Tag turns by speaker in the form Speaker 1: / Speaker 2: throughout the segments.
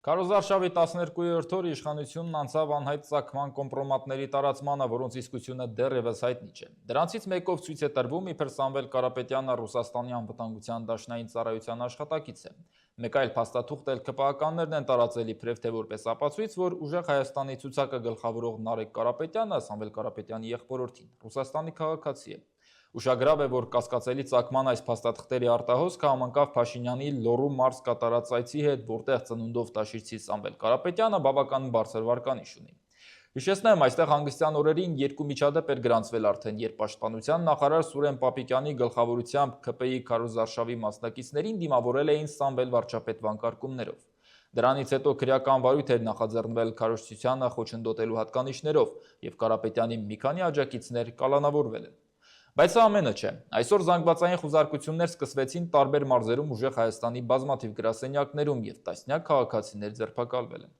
Speaker 1: Քարոզարշավի 12-րդ օրը իշխանությունն անցավ անհայտ ծագման կոմպրոմատների տարածմանը, որոնց իսկությունը դեռևս հայտնի չէ։ Դրանցից մեկով ցույց է տրվում, իբր Սամվել Կարապետյանը Ռուսաստանի անվտանգության դաշնային ծառայության աշխատակից է։ Մեկ այլ փաստաթուղթ էլ ԿՊԱ-ականներն են տարածել իբրև թե որպես ապացույց, որ ուժեղ Հայաստանի ցուցակը գլխավորող Նարեկ Կարապետյանը Սամվել Կարապետյանի եղբորորդին Ռուսաստանի քաղաքացի է։ Ուշագրավ է, որ կասկածելի ծագման այս փաստաթղթերի արտահոսքը համընկավ Փաշինյանի Լոռու մարզ կատարած այցի հետ, որտեղ ծնունդով տաշիրցի Սամվել Կարապետյանը բավականին բարձր վարկանիշ ունի։ Հիշեցնեմ, այստեղ հանգստյան օրերին երկու միջադեպ էր գրանցվել արդեն, երբ պաշտպանության նախարար Սուրեն Պապիկյանի գլխավորությամբ ԿՊ-ի քարոզարշավի մասնակիցներին դիմավորել էին Սամվել վարչապետ վանկարկումներով։ Դրանից հետո քրեական վարույթ էր նախաձեռնվել քարոզչությանը խոչընդոտելու հատկանիշներով, եւ Կարապետյանի մի քանի աջակիցներ կալանավորվել են։ Բայց սա ամենը չէ։ Այսօր զանգվածային խուզարկություններ սկսվեցին տարբեր մարզերում ուժեղ Հայաստանի բազմաթիվ գրասենյակներում եւ տասնյակ քաղաքացիներ ձերբակալվել են։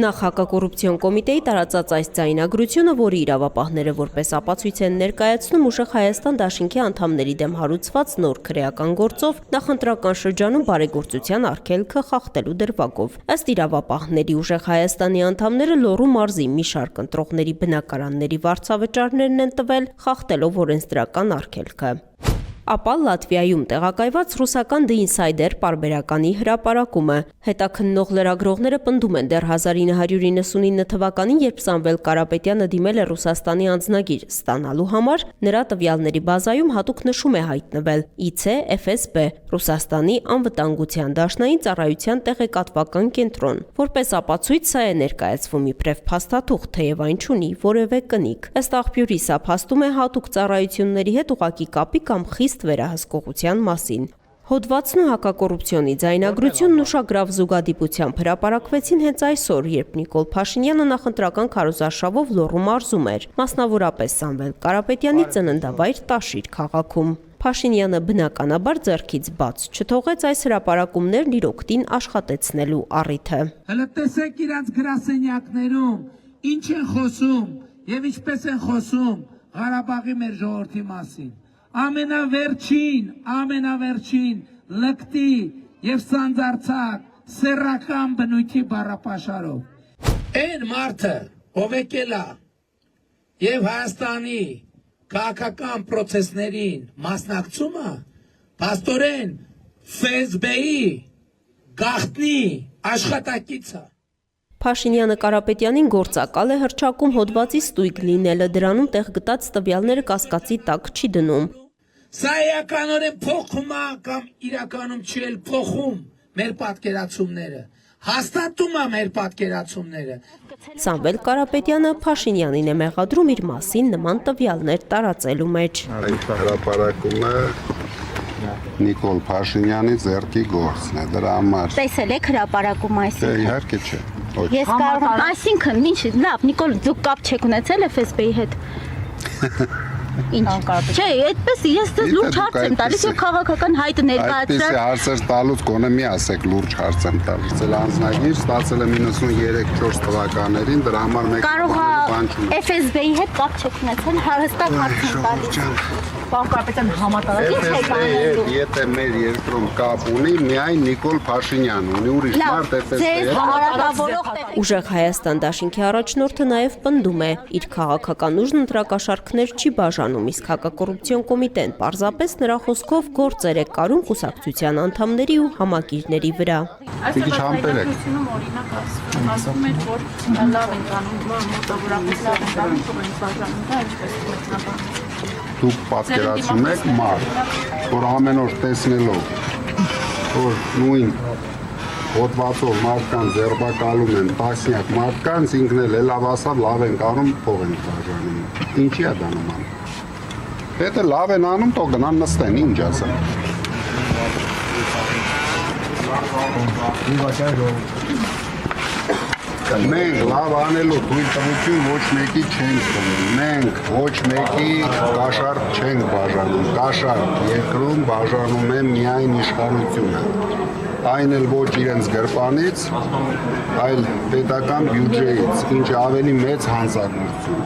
Speaker 2: Նախ հակակոռուպցիոն կոմիտեի տարածած այս ձայնագրությունը, որի իրավապահները որպես ապացույց են ներկայացնում ուժեղ Հայաստան դաշինքի անդամների դեմ հարուցված նոր քրեական գործով, նախընտրական շրջանում բարեգործության արգելքը խախտելու դրվագով։ Ըստ իրավապահների ուժեղ Հայաստանի անդամները Լոռու մարզի մի շարք ընտրողների բնակարանների վարձավճարներն են տվել, խախտելով օրենսդրական արգելքը։ Ապա Լատվիայում տեղակայված ռուսական The Insider պարբերականի հրապարակումը։ Հետաքննող լրագրողները պնդում են դեռ 1999 թվականին, երբ Սամվել Կարապետյանը դիմել է Ռուսաստանի անձնագիր ստանալու համար, նրա տվյալների բազայում հատուկ նշում է հայտնվել IC FSB Ռուսաստանի անվտանգության դաշնային ծառայության տեղեկատվական կենտրոն։ Որպես ապացույց սա է ներկայացվում իբրև փաստաթուղթ, թեև այն չունի որևէ կնիկ։ Ըստ աղբյուրի սա փաստում է հատուկ ծառայությունների հետ ուղղակի կապի կամ խիստ վերահսկողության մասին։ Հոդվածն ու հակակոռուպցիոնի ձայնագրությունն ուշագրավ զուգադիպությամբ հրապարակվեցին հենց այսօր, երբ Նիկոլ Փաշինյանը նախընտրական քարոզարշավով Լոռու մարզում էր, մասնավորապես Սամվել Կարապետյանի ծննդավայր Տաշիր քաղաքում։ Փաշինյանը բնականաբար ձեռքից բաց չթողեց այս հրապարակումներն իր օգտին աշխատեցնելու առիթը։
Speaker 3: Հələ տեսեք իրանց գրասենյակներում ինչ են խոսում եւ ինչպես են խոսում Ղարաբաղի մեր ժողովրդի մասին։ Ամենավերջին լկտի եւ սանձարցակ սեռական բնույթի բառապաշարով։ Այն մարդը, ով եկել է եւ Հայաստանի քաղաքական process-ներին մասնակցում է, փաստորեն FSB-ի գաղտնի աշխատակից է։
Speaker 2: Փաշինյանը Կարապետյանին գործակալ է հռչակում հոդվածի ստույգ լինելը, դրանում տեղ գտած տվյալները կասկածի տակ չի դնում։
Speaker 3: Սա իրականորեն փոխում է կամ իրականում չի էլ փոխում մեր պատկերացումները, հաստատում է մեր պատկերացումները։
Speaker 2: Սամվել Կարապետյանը Փաշինյանին է մեղադրում իր մասին նման տվյալներ տարածելու մեջ։
Speaker 4: Այդ հրապարակումը Նիկոլ Փաշինյանի ձեռքի գործն է, դրա համար։
Speaker 5: Տեսել եք հրապարակում այսինքն։
Speaker 4: Իհարկե չէ։
Speaker 5: Ես կարող եմ, այսինքն, ինչ, լավ, Նիկոլ, դուք կապ չեք ունեցել FSB-ի հետ։ Ինչ։ Չէ, այդպես ես դες լուրջ հարց եմ տալիս եւ քաղաքական հայտ ներկայացրել։
Speaker 4: Այդպես հարցեր տալուց գոնե մի ասեք լուրջ հարց եմ տալիս։ Էլ անձնագիր ստացել եմ 93-4 թվականներին, դրա համար մեկ բան չունեմ։
Speaker 5: FSB-ի հետ կապ չեք ունեցել, հստակ հարց եմ տալիս։ Պարոն Կարապետյան, համատարած եք անելու։
Speaker 4: Եթե մեր երկրում կապ ունի, միայն Նիկոլ Փաշինյանը ունի, ուրիշ մարդ FSB-ը։
Speaker 2: Ուժեղ Հայաստան դաշինքի առաջնորդը նաև պնդում է, իր քաղաքական ուժն ընտրակաշառքներ չի բաժանում, իսկ հակակոռուպցիոն կոմիտեն պարզապես նրա խոսքով գործեր է կարում կուսակցության անդամների ու համակիրների վրա։
Speaker 4: Այսօր
Speaker 6: հայտարարությունում օրինակ ասվում էր, որ լավ են կանում, մոտավորապես լավ են կանում, թող են բաժանում, դա ինչպես մեկնաբան։
Speaker 4: Դուք պատկերացնում եք մարդ, որ ամեն օր տեսնելով, որ նույն հոդվածով մարդկանց ձերբակալում են տասնյակ մարդկանց, ինքն էլ լավ ասավ, լավ են կանում, փող են բաժանում։ Ինչի է դա նման։ Եթե լավ են անում, թող գնան նստեն, ինչ ասեմ։ Մենք լավ անելու թույլտվություն ոչ մեկի չենք տնում, մենք ոչ մեկի կաշառք չենք բաժանում, կաշառք երկրում բաժանում է միայն իշխանությունը, այն էլ ոչ իրենց գրպանից, այլ պետական բյուջեից, ինչը ավելի մեծ հանցագործություն։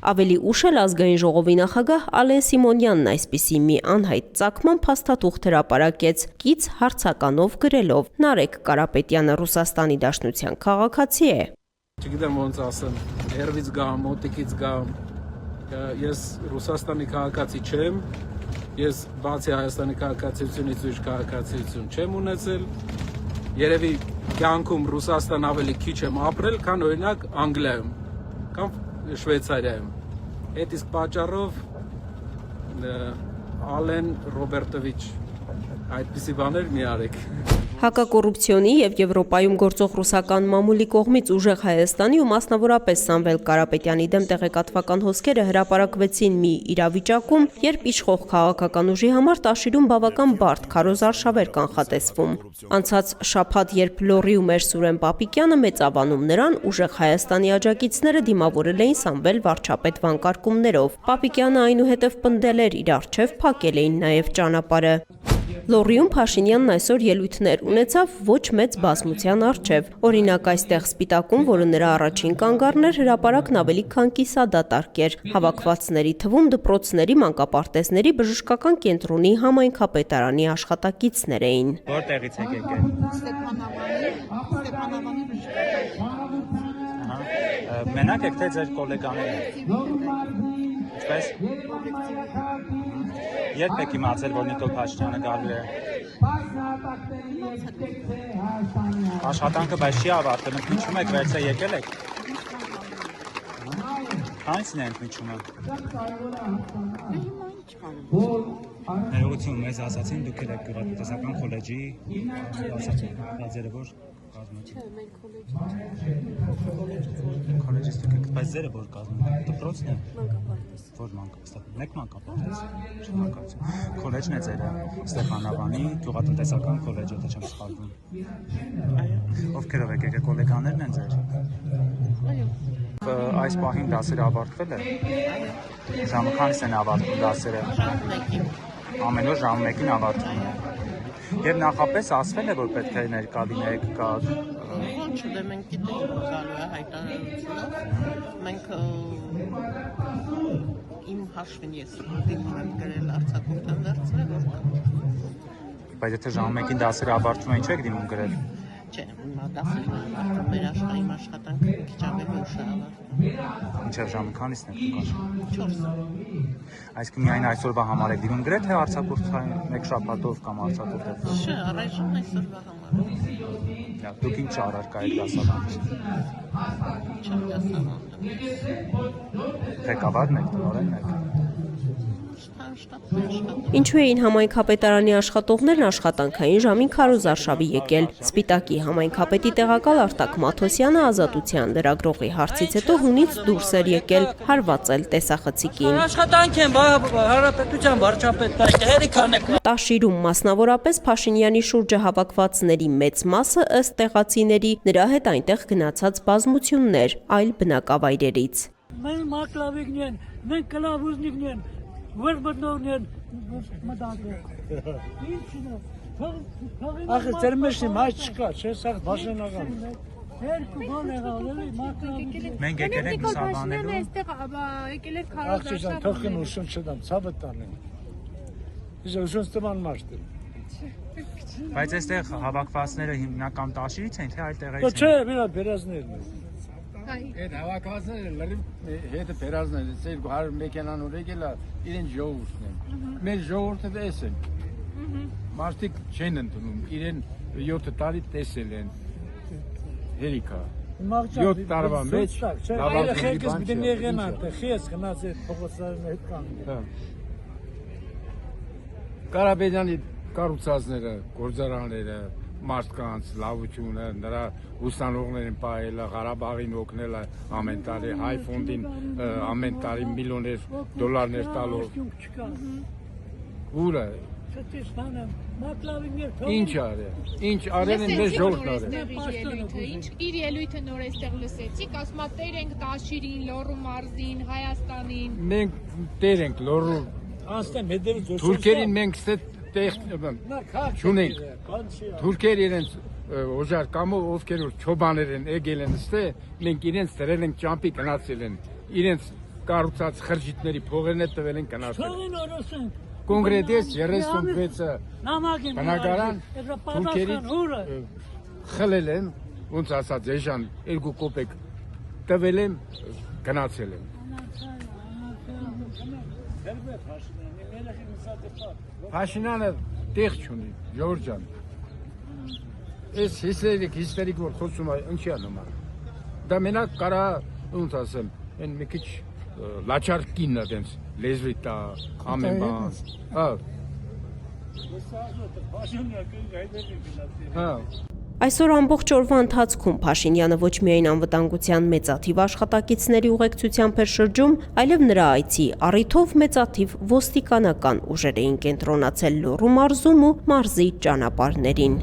Speaker 2: Ավելի ուշ էլ ազգային ժողովի նախագահ Ալեն Սիմոնյանն այսպիսի մի անհայտ ծագման փաստաթուղթ հրապարակեց, կից հարցականով գրելով. Նարեկ Կարապետյանը Ռուսաստանի Դաշնության քաղաքացի է։
Speaker 7: Չգիտեմ ոնց ասեմ, հերվից գամ, մոտիկից գամ, ես Ռուսաստանի քաղաքացի չեմ, ես բացի Հայաստանի քաղաքացիությունից ուրիշ քաղաքացիություն չեմ ունեցել, երևի կյանքում Ռուսաստան ավելի քիչ եմ ապրել, քան օրինակ Անգլիայում կամ Շվեյցարիայում։ Այդ իսկ պատճառով Ալեն Ռոբերտովիչ այդպիսի բաներ մի արեք։
Speaker 2: Հակակոռուպցիոնի եւ Եվրոպայում գործող ռուսական մամուլի կողմից ուժեղ Հայաստանի ու մասնավորապես Սամվել Կարապետյանի դեմ տեղեկատվական հոսքերը հրապարակվեցին մի իրավիճակում, երբ իշխող քաղաքական ուժի համար Տաշիրում բավական բարդ քարոզարշավեր կանխատեսվում։ Անցած շաբաթ, երբ Լոռիում էր Սուրեն Պապիկյանը մեծավանում նրան, ուժեղ Հայաստանի աջակիցները դիմավորել էին Սամվել վարչապետ վանկարկումներով։ Պապիկյանը այնուհետև պնդել էր իր առջև փակել էին նաև ճանապարհը։ Լոռիում Փաշինյանն այսօր ելույթներ ունեցավ ոչ մեծ բազմության առջև։ Օրինակ այստեղ Սպիտակում, որը նրա առաջին կանգառն էր, հրապարակն ավելի քան կիսադատարկ էր։ Հավաքվածների թվում դպրոցների, մանկապարտեզների, բժշկական կենտրոնի, համայնքապետարանի աշխատակիցներ էին։
Speaker 8: Որտեղից եք եկել։ Մենակ եք թե ձեր գոլեգաները։ Ինչպես։ Երբ եք իմացել, որ Նիկոլ Փաշինյանը գալու է։ Աշխատանքը բայց չի ավարտել, ընդմիջում եք, վերցե եկել եք։ Քանիսն է ընդմիջումը։ Ներողություն, մեզ ասացին, դուք եք գյուղատնտեսական քոլեջի, ասացին, ձերը որ կազմեցին։ Քոլեջից դուք եք, բայց ձերը որ կազմեցին, դպրոցն է։ Որ մանկապարտեզ, մեկ մանկապարտեզ, քոլեջն է ձերը, Ստեփանավանի գյուղատնտեսական քոլեջը, թե չեմ սխալվում։ Ովքերով եք եկել, գոլեգաներն են ձեր։ Այս պահին դասերը ավարտվել է։ Ժամը քանիս են ավարտվում դասերը։ Ամեն օր ժամը 1-ին ավարտվում է։ Եվ նախապես ասվել է, որ պետք է ներկա լինեք կա։
Speaker 9: Ոչ, դե մենք գիտենք գալու է հայտարարությունով։ Մենք իմ հաշվին ես դիմում եմ գրել արձակուրդ եմ դարձրել, որ
Speaker 8: Բայց եթե ժամը 1-ին դասերը ավարտվում են, չեք դիմում գրել։
Speaker 9: Չէ, դասերն են ավարտվում, մեր աշխարհի աշխատանքը քիչ ավելի ուշ է ավարտվում։
Speaker 8: Մինչև ժամը քանիսն եք դուք ասում։
Speaker 9: 4։
Speaker 8: Այսինքն միայն այսօրվա համար եք դիմում գրել, թե արձակուրդ մեկ շաբաթով կամ արձակուրդ է։
Speaker 9: Չէ, առայժմ այսօրվա համար։
Speaker 8: Դուք ինչ առարկա եք դասավանդում։
Speaker 9: Չեմ դասավանդում։
Speaker 8: Ղեկավարն եք, տնօրենն եք։
Speaker 2: Ինչու էին համայնքապետարանի աշխատողներն աշխատանքային ժամին քարոզարշավի եկել։ Սպիտակի համայնքապետի տեղակալ Արտակ Մաթոսյանը ազատության լրագրողի հարցից հետո հունից դուրս էր եկել հարվածել տեսախցիկին։
Speaker 10: Աշխատանք են, հանրապետության վարչապետն է, հերիքան է։
Speaker 2: Տաշիրում մասնավորապես Փաշինյանի շուրջը հավաքվածների մեծ մասը ըստ տեղացիների նրա հետ այնտեղ գնացած բազմություններ այլ բնակավայրերից։
Speaker 10: Մենք մակլավիկն են, մենք կլավուզնիկն են, վերբտնողն են մտածել։ Ինչն է։ Ախր ձեր մեջ մայր չկա, չէ՞, սա բաժանական։ Երկու բան եղավ, էլի մակլավիկ։
Speaker 8: Մենք եկել ենք լուսաբանելու։
Speaker 6: Այստեղ եկել էր քարոզարշավ։
Speaker 7: Աղջիկան թողին ուսուն չդամ, ցավը տանեմ։ Իսկ ուսուն ստման մաշտել։
Speaker 8: Բայց այստեղ հավաքվածները հիմնական Տաշիրից են, թե այլ տեղերից են։
Speaker 7: Չէ, միրա բերազներն են։
Speaker 11: Այդ հավաքվածները լրիվ հետը բերազներ, 200 մեքենան եկել է, իրեն ժողովուրդն են։ Մեր ժողովուրդը էս են։ Մարդիկ չեն ընդունում, իրեն 7 տարի տեսել են։ Հերիքա։ 7 տարվա մեջ
Speaker 7: երեխեքս պիտի եղեն այնտեղ, ես գնաց այդ փողոցներն հետ կանգնել։
Speaker 11: Կարապետյանի կառուցածները, գործարանները, մարդկանց լավությունը, նրա ուսանողներին պահելը, Ղարաբաղին օգնելը ամեն տարի, հայ ֆոնդին ամեն տարի միլիոներ դոլարներ տալով։ Ուրա։ Ինչ արել։ Ինչ արել են մեր ժողովուրդը։
Speaker 6: Ինչ իր ելույթը նոր էստեղ լսեցիք, ասում ա տեր ենք Տաշիրին, Լոռու մարզին, Հայաստանին։
Speaker 11: Մենք տեր ենք Լոռու։
Speaker 7: Անստեմ հետևից
Speaker 11: Թուրքերին մենք չունենք։ Թուրքեր իրենց օժար կամով ովքեր որ չոբաներ են եկել են ստե, մենք իրենց դրել ենք ճամպի գնացել են։ Իրենց կառուցած խրճիթների փողերն է տվել են գնացել։
Speaker 10: Չողին օրոսենք։
Speaker 11: Կոնկրետ է 36-ը
Speaker 10: Նամակի
Speaker 11: բնակարան թուրքերից
Speaker 10: հուրը։
Speaker 11: խլել են, ոնց ասած էժան 2 կոպեկ տվել են, գնացել են։ Փաշինյանը տեղ չունի, Ժորժ ջան։ Այս հիստերիկ որ խոսում է, ինչի է նման։ Դա մենակ կարա, ոնց ասեմ, այն մի քիչ լաչար կինն է դենց լեզվի տա, ամեն բան։ Հա։
Speaker 2: Այսօր ամբողջ օրվա ընթացքում Փաշինյանը ոչ միայն անվտանգության մեծաթիվ աշխատակիցների ուղեկցությամբ էր շրջում, այլև նրա այցի առիթով մեծաթիվ ոստիկանական ուժեր էին կենտրոնացել Լոռու մարզում ու մարզի ճանապարհներին։